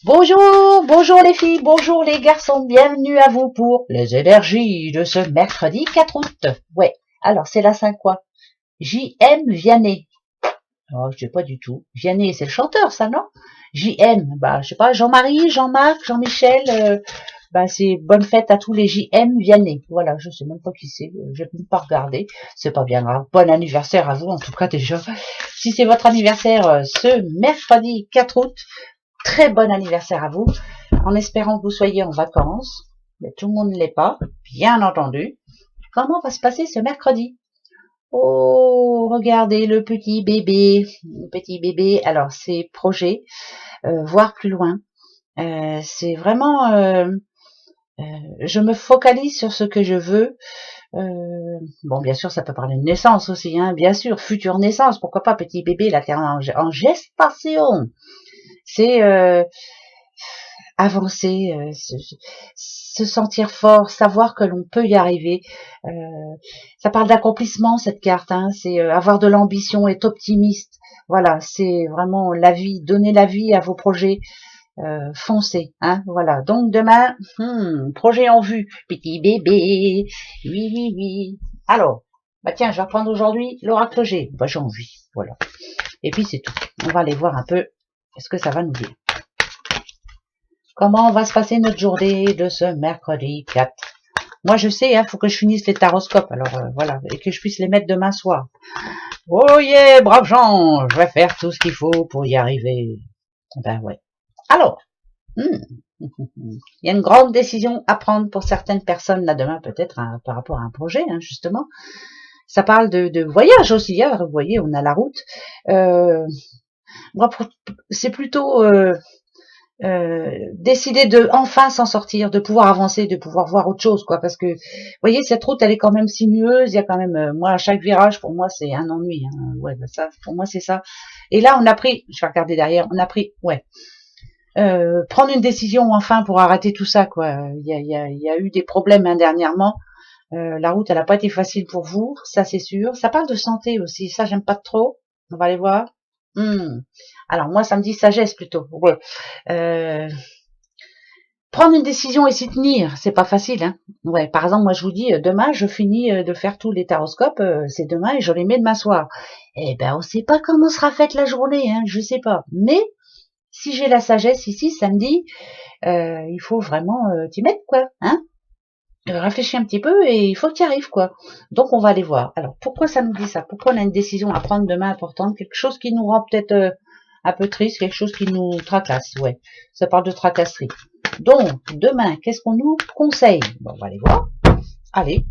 Bonjour, bonjour les filles, bonjour les garçons, bienvenue à vous pour les énergies de ce mercredi 4 août. Ouais, alors c'est la 5 quoi? J.M. Vianney. Oh, je sais pas du tout. Vianney, c'est le chanteur, ça, non? J.M., bah, je sais pas, Jean-Marie, Jean-Marc, Jean-Michel, bah, c'est bonne fête à tous les J.M. Vianney. Voilà, je sais même pas qui c'est, je vais même pas regarder. C'est pas bien grave. Bon anniversaire à vous, en tout cas, déjà. Si c'est votre anniversaire ce mercredi 4 août, très bon anniversaire à vous, en espérant que vous soyez en vacances. Mais tout le monde ne l'est pas, bien entendu. Comment va se passer ce mercredi? Oh, regardez le petit bébé. Le petit bébé, alors c'est projet, voir plus loin. C'est vraiment, je me focalise sur ce que je veux. Bon, bien sûr, ça peut parler de naissance aussi, hein, bien sûr, future naissance, pourquoi pas, petit bébé, là, t'es en gestation. C'est avancer, se sentir fort, savoir que l'on peut y arriver. Euh, Ça parle d'accomplissement cette carte, hein, c'est avoir de l'ambition, être optimiste. Voilà, c'est vraiment la vie, donner la vie à vos projets, foncez, hein, voilà. Donc demain, projet en vue, petit bébé, oui, oui, oui. Alors, bah tiens, je vais reprendre aujourd'hui l'oracle G. Bah j'ai envie, voilà. Et puis c'est tout. On va aller voir un peu ce que ça va nous dire. Comment va se passer notre journée de ce mercredi 4? Moi, je sais, faut que je finisse les taroscopes, alors voilà, et que je puisse les mettre demain soir. Oh yeah, braves gens, je vais faire tout ce qu'il faut pour y arriver. Ben ouais. Alors, il y a une grande décision à prendre pour certaines personnes là demain, peut-être par rapport à un projet, hein, justement. Ça parle de voyage aussi, hein, vous voyez, on a la route. Moi, c'est plutôt décider de enfin s'en sortir, de pouvoir avancer, de pouvoir voir autre chose, quoi. Parce que, vous voyez, cette route, elle est quand même sinueuse. Il y a quand même, moi, à chaque virage, pour moi, c'est un ennui. Hein. Ouais, bah ça, pour moi, c'est ça. Et là, on a pris, je vais regarder derrière, on a pris, ouais, prendre une décision enfin pour arrêter tout ça, quoi. Il y a eu des problèmes hein, dernièrement. La route, elle n'a pas été facile pour vous, ça c'est sûr. Ça parle de santé aussi, ça j'aime pas trop. On va aller voir. Alors moi, ça me dit sagesse plutôt. Ouais. Prendre une décision et s'y tenir, c'est pas facile. Hein. Ouais, par exemple, moi je vous dis, demain je finis de faire tous les taroscopes, c'est demain et je les mets demain soir. Eh ben, on sait pas comment sera faite la journée, hein, je sais pas. Mais si j'ai la sagesse ici, ça me dit, il faut vraiment t'y mettre, quoi. Hein. Réfléchis un petit peu et il faut que tu y arrives, quoi. Donc on va aller voir. Alors pourquoi ça nous dit ça? Pourquoi on a une décision à prendre demain importante? Quelque chose qui nous rend peut-être un peu triste, quelque chose qui nous tracasse, ouais. Ça parle de tracasserie. Donc, demain, qu'est-ce qu'on nous conseille? Bon, on va aller voir. Allez.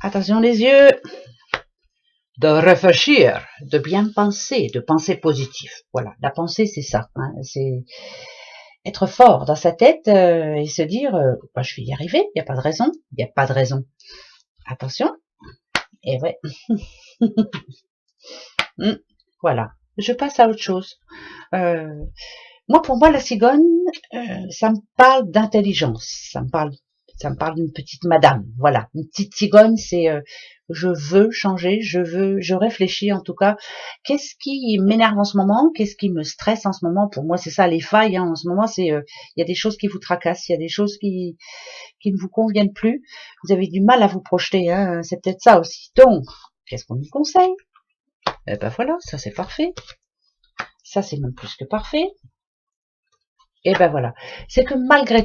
Attention les yeux. De réfléchir, de bien penser, de penser positif. Voilà, la pensée, c'est ça. Hein, c'est être fort dans sa tête et se dire, bah, je vais y arriver, il n'y a pas de raison, il n'y a pas de raison. Attention. Et ouais. Voilà. Je passe à autre chose. Moi, pour moi, la cigogne, ça me parle d'intelligence. Ça me parle d'une petite madame. Voilà, une petite cigogne, c'est je veux changer, je réfléchis en tout cas. Qu'est-ce qui m'énerve en ce moment? Qu'est-ce qui me stresse en ce moment? Pour moi, c'est ça les failles. Hein, en ce moment, c'est il y a des choses qui vous tracassent, il y a des choses qui ne vous conviennent plus. Vous avez du mal à vous projeter. Hein, c'est peut-être ça aussi. Donc, qu'est-ce qu'on nous conseille? Eh ben voilà, ça c'est parfait. Ça c'est même plus que parfait. Et ben voilà, c'est que malgré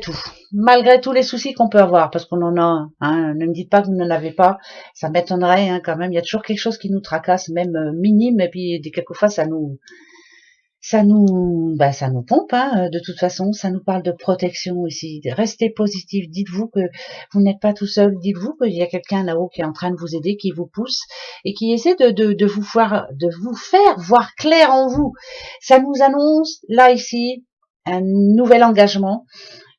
tous les soucis qu'on peut avoir, parce qu'on en a, hein, ne me dites pas que vous n'en avez pas, ça m'étonnerait hein, quand même. Il y a toujours quelque chose qui nous tracasse, même minime, et puis quelquefois ça nous pompe. Hein, de toute façon, ça nous parle de protection ici. Restez positif. Dites-vous que vous n'êtes pas tout seul. Dites-vous qu'il y a quelqu'un là-haut qui est en train de vous aider, qui vous pousse et qui essaie de vous faire voir clair en vous. Ça nous annonce là ici un nouvel engagement,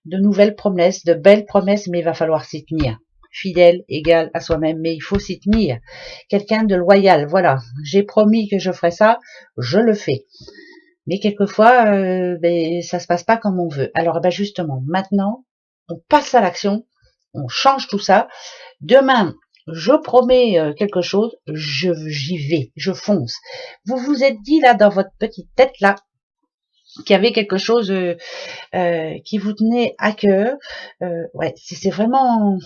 de nouvelles promesses, de belles promesses, mais il va falloir s'y tenir. Fidèle, égal à soi-même, mais il faut s'y tenir. Quelqu'un de loyal, voilà. J'ai promis que je ferais ça, je le fais. Mais quelquefois, ça se passe pas comme on veut. Alors, justement, maintenant, on passe à l'action, on change tout ça. Demain, je promets quelque chose, j'y vais, je fonce. Vous vous êtes dit là dans votre petite tête là, qu'il y avait quelque chose qui vous tenait à cœur. Ouais, c'est vraiment...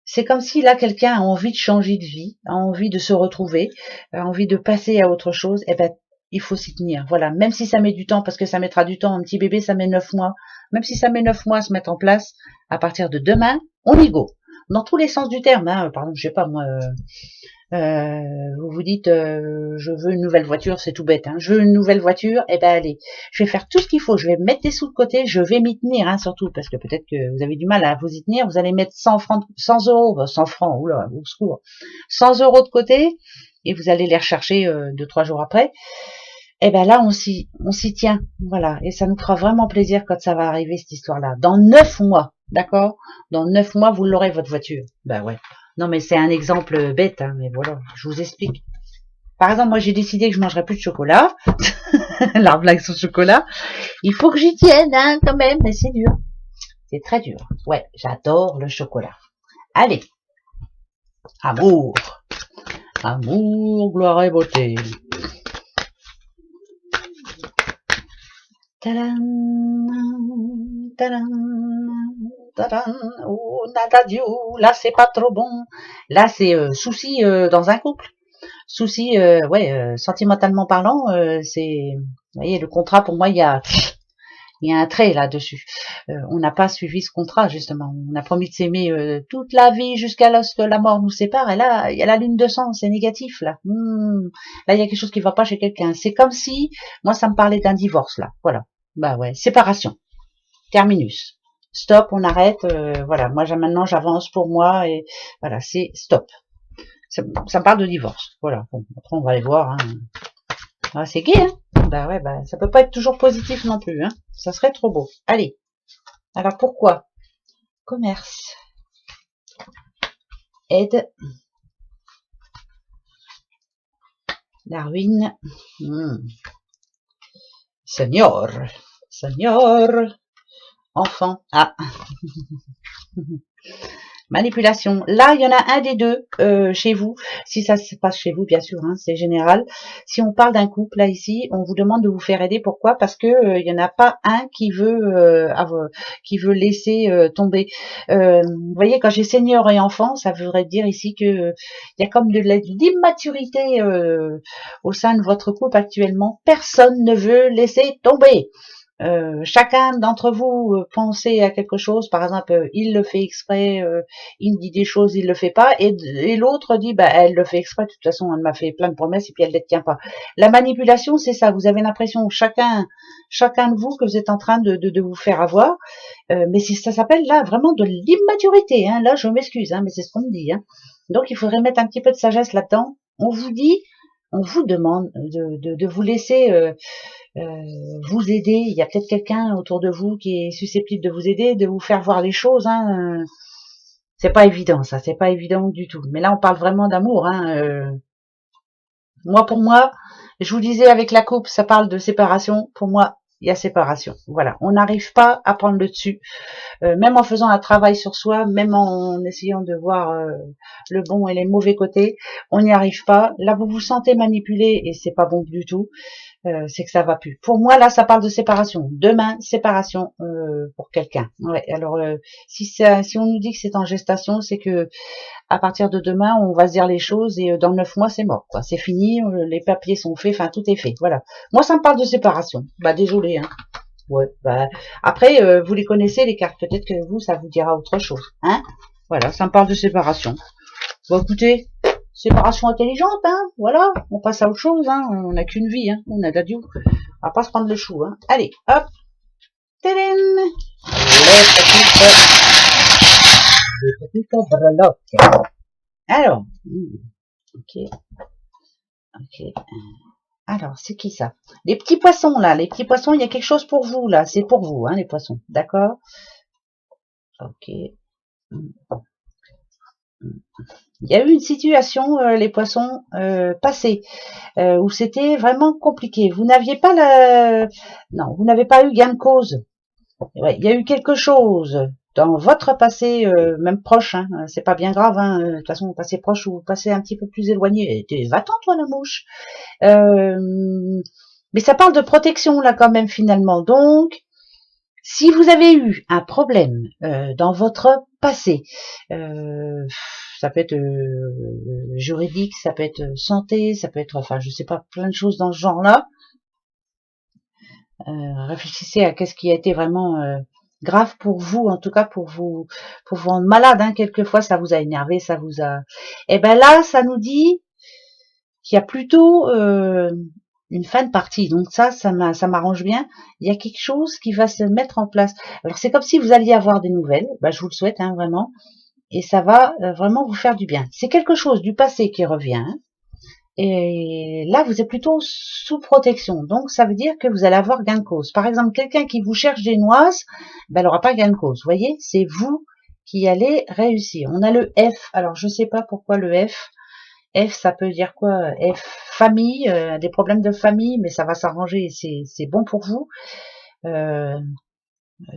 C'est comme si là, quelqu'un a envie de changer de vie, a envie de se retrouver, a envie de passer à autre chose. Eh ben, il faut s'y tenir. Voilà, même si ça met du temps, parce que ça mettra du temps. Un petit bébé, ça met 9 mois. Même si ça met 9 mois à se mettre en place, à partir de demain, on y go. Dans tous les sens du terme. Hein. Par exemple, je sais pas moi... vous vous dites je veux une nouvelle voiture, c'est tout bête, hein. Je veux une nouvelle voiture, et ben allez, je vais faire tout ce qu'il faut, je vais mettre des sous de côté, je vais m'y tenir, hein, surtout, parce que peut-être que vous avez du mal à vous y tenir, vous allez mettre 100 francs, 100 euros, 100 francs, oula, au secours, 100 euros de côté, et vous allez les rechercher 2-3 jours après, et ben là on s'y tient, voilà, et ça nous fera vraiment plaisir quand ça va arriver cette histoire-là, dans 9 mois, d'accord, dans 9 mois vous l'aurez votre voiture, ben ouais. Non, mais c'est un exemple bête, hein, mais voilà, je vous explique. Par exemple, moi, j'ai décidé que je mangerai plus de chocolat. La blague sur le chocolat. Il faut que j'y tienne, hein, quand même, mais c'est dur. C'est très dur. Ouais, j'adore le chocolat. Allez. Amour. Amour, gloire et beauté. Tadam, tadam, tadam. Oh, nadadio. Là, c'est pas trop bon. Là, c'est souci dans un couple. Souci, sentimentalement parlant, c'est, vous voyez, le contrat pour moi, il y a un trait là-dessus. On n'a pas suivi ce contrat justement. On a promis de s'aimer toute la vie jusqu'à ce que la mort nous sépare. Et là, il y a la lune de sang, c'est négatif là. Là, il y a quelque chose qui va pas chez quelqu'un. C'est comme si, moi, ça me parlait d'un divorce là. Voilà. Bah ouais, séparation, terminus. Stop, on arrête. Voilà. Moi, maintenant, j'avance pour moi et voilà, c'est stop. Ça me parle de divorce. Voilà. Bon, après, on va aller voir. Hein. Ah, c'est gay, hein. Bah ouais, bah ça peut pas être toujours positif non plus, hein. Ça serait trop beau. Allez. Alors pourquoi? Commerce. Aide. La ruine. Senior. Senior. Enfant. Ah. Manipulation. Là, il y en a un des deux chez vous. Si ça se passe chez vous, bien sûr, hein, c'est général. Si on parle d'un couple, là, ici, on vous demande de vous faire aider. Pourquoi? Parce que il y en a pas un qui veut laisser tomber. Vous voyez, quand j'ai senior et enfant, ça voudrait dire ici que il y a comme de l'immaturité au sein de votre couple actuellement. Personne ne veut laisser tomber. Chacun d'entre vous pensez à quelque chose, par exemple, il le fait exprès, il me dit des choses, il le fait pas, et l'autre dit, bah, elle le fait exprès, de toute façon, elle m'a fait plein de promesses et puis elle les tient pas. La manipulation, c'est ça, vous avez l'impression, chacun de vous, que vous êtes en train de vous faire avoir, mais ça s'appelle là vraiment de l'immaturité, hein. Là, je m'excuse, hein, mais c'est ce qu'on me dit, hein. Donc, il faudrait mettre un petit peu de sagesse là-dedans. On vous demande de vous laisser vous aider. Il y a peut-être quelqu'un autour de vous qui est susceptible de vous aider, de vous faire voir les choses. Hein. C'est pas évident, ça. C'est pas évident du tout. Mais là, on parle vraiment d'amour. Hein. Moi, pour moi, je vous disais avec la coupe, ça parle de séparation. Pour moi, il y a séparation. Voilà. On n'arrive pas à prendre le dessus. Même en faisant un travail sur soi, même en essayant de voir le bon et les mauvais côtés, on n'y arrive pas. Là, vous vous sentez manipulé et c'est pas bon du tout. C'est que ça va plus. Pour moi, là, ça parle de séparation. Demain, séparation pour quelqu'un. Ouais. Alors, si on nous dit que c'est en gestation, c'est que à partir de demain, on va se dire les choses et dans 9 mois, c'est mort. Quoi. C'est fini, les papiers sont faits, enfin tout est fait. Voilà. Moi, ça me parle de séparation. Bah désolé. Hein. Ouais. Bah après, vous les connaissez les cartes. Peut-être que vous, ça vous dira autre chose. Hein. Voilà, ça me parle de séparation. Bon, écoutez. Séparation intelligente, hein, voilà, on passe à autre chose, hein, on n'a qu'une vie, hein, on a d'adieu, on va pas se prendre le chou, hein. Allez, hop, tadam, les petites breloques. Alors, ok, alors, c'est qui ça? Les petits poissons, là, les petits poissons, il y a quelque chose pour vous, là, c'est pour vous, hein, les poissons, d'accord? Ok. Il y a eu une situation, les poissons, passée, où c'était vraiment compliqué. Vous n'aviez pas non, vous n'avez pas eu gain de cause. Ouais, il y a eu quelque chose dans votre passé, même proche, hein, c'est pas bien grave, hein, de toute façon, passé proche ou passé un petit peu plus éloigné. Va-t'en, toi, la mouche. Mais ça parle de protection là quand même finalement. Donc, si vous avez eu un problème dans votre passé, ça peut être juridique, ça peut être santé, ça peut être, enfin, je sais pas, plein de choses dans ce genre-là. Réfléchissez à qu'est-ce qui a été vraiment grave pour vous, en tout cas pour vous rendre malade. Hein, quelquefois, ça vous a énervé, ça vous a. Et ben là, ça nous dit qu'il y a plutôt une fin de partie. Donc ça m'arrange bien. Il y a quelque chose qui va se mettre en place. Alors c'est comme si vous alliez avoir des nouvelles. Bah, je vous le souhaite, hein, vraiment. Et ça va vraiment vous faire du bien. C'est quelque chose du passé qui revient. Et là, vous êtes plutôt sous protection. Donc, ça veut dire que vous allez avoir gain de cause. Par exemple, quelqu'un qui vous cherche des noises, ben, elle n'aura pas gain de cause. Vous voyez, c'est vous qui allez réussir. On a le F. Alors, je ne sais pas pourquoi le F. F, ça peut dire quoi? F, famille, des problèmes de famille, mais ça va s'arranger, c'est bon pour vous.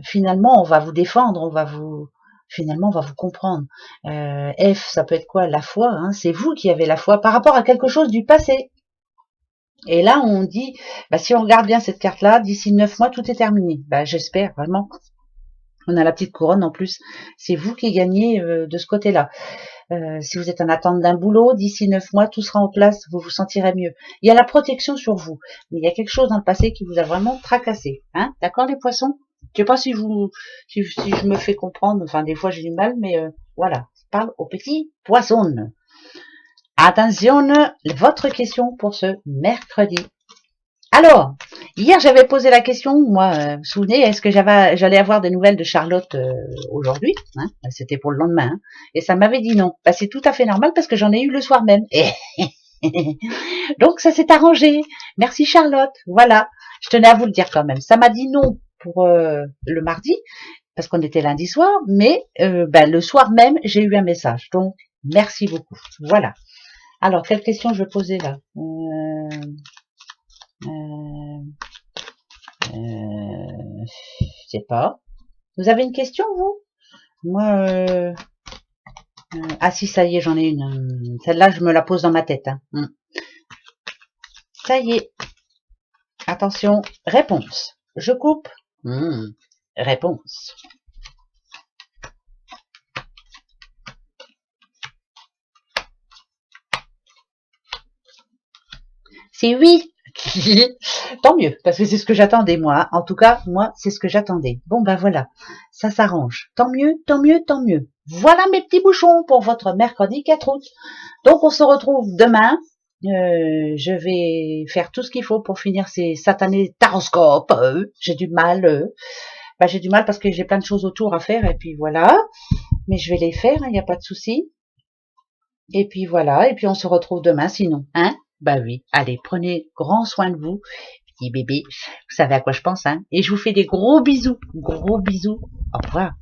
Finalement, on va vous défendre, finalement, on va vous comprendre. F, ça peut être quoi? La foi, hein, c'est vous qui avez la foi par rapport à quelque chose du passé. Et là, on dit, bah, si on regarde bien cette carte-là, d'ici 9 mois, tout est terminé. Bah, j'espère, vraiment. On a la petite couronne en plus. C'est vous qui gagnez de ce côté-là. Si vous êtes en attente d'un boulot, d'ici 9 mois, tout sera en place, vous vous sentirez mieux. Il y a la protection sur vous, mais il y a quelque chose dans le passé qui vous a vraiment tracassé. Hein, d'accord les poissons? Je sais pas si je me fais comprendre, enfin des fois j'ai du mal, mais voilà, je parle aux petits poissons. Attention, votre question pour ce mercredi. Alors, hier j'avais posé la question, moi, vous vous souvenez, est-ce que j'allais avoir des nouvelles de Charlotte aujourd'hui, hein? C'était pour le lendemain, hein, et ça m'avait dit non. Bah, c'est tout à fait normal parce que j'en ai eu le soir même. Donc ça s'est arrangé. Merci Charlotte. Voilà, je tenais à vous le dire quand même. Ça m'a dit non pour le mardi parce qu'on était lundi soir, mais le soir même j'ai eu un message. Donc merci beaucoup. Voilà. Alors quelle question je posais là? Je sais pas. Vous avez une question, vous? Moi, ah si, ça y est, j'en ai une. Celle-là, je me la pose dans ma tête. Hein. Ça y est. Attention, réponse. Je coupe. Réponse. C'est oui. Tant mieux, parce que c'est ce que j'attendais, moi. En tout cas, moi, c'est ce que j'attendais. Bon, ben voilà, ça s'arrange. Tant mieux, tant mieux, tant mieux. Voilà mes petits bouchons pour votre mercredi 4 août. Donc, on se retrouve demain. Je vais faire tout ce qu'il faut pour finir ces satanés taroscopes. J'ai du mal. J'ai du mal parce que j'ai plein de choses autour à faire. Et puis voilà. Mais je vais les faire, il n'y a pas de souci. Et puis voilà. Et puis on se retrouve demain sinon. Hein? Bah oui. Allez, prenez grand soin de vous. Petit bébé. Vous savez à quoi je pense, hein? Et je vous fais des gros bisous. Gros bisous. Au revoir.